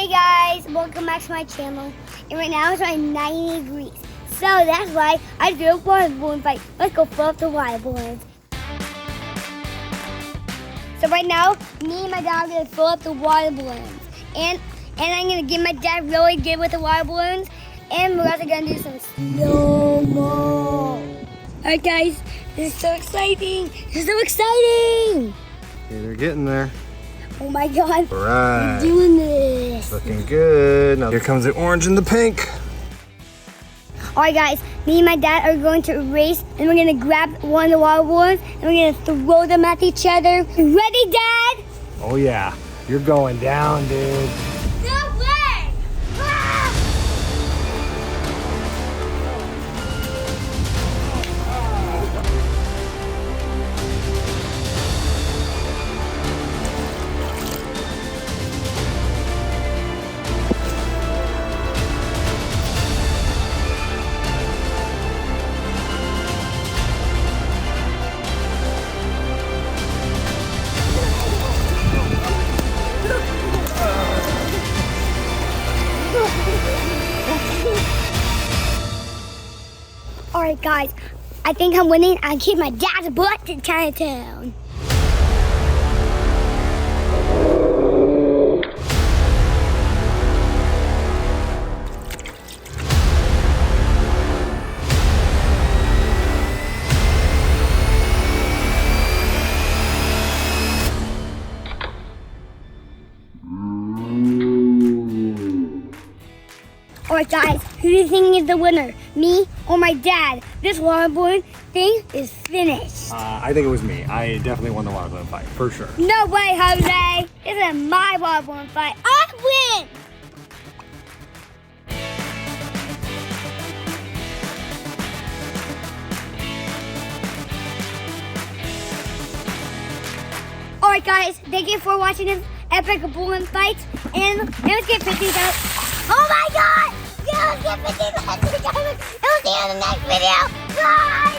Hey guys, welcome back to my channel. And right now it's around 90 degrees. So that's why I do a water balloon fight. Let's go fill up the water balloons. So right now, me and my dad are gonna fill up the water balloons. And I'm gonna get my dad really good with the water balloons. And we're also gonna do some Slo-Mo. Alright guys, this is so exciting. This is so exciting. Okay, they're getting there. Oh my God, Right. we're doing this. Looking good. Now here comes the orange and the pink. Alright guys, me and my dad are going to race and we're gonna grab one of the water balloons and we're gonna throw them at each other. Ready, Dad? Oh yeah, you're going down, dude. No way! Ah! Alright guys, I think I'm winning. I kicked my dad's butt to Chinatown. Alright guys, who do you think is the winner? Me or my dad? This water balloon thing is finished. I think it was me. I definitely won the water balloon fight, for sure. No way, Jose. This is my water balloon fight. I win! Alright guys, thank you for watching this epic balloon fight. And let's get 50,000. Oh my God! Yeah, let's get 50,000 subscribers. And we'll see you in the next video. Bye!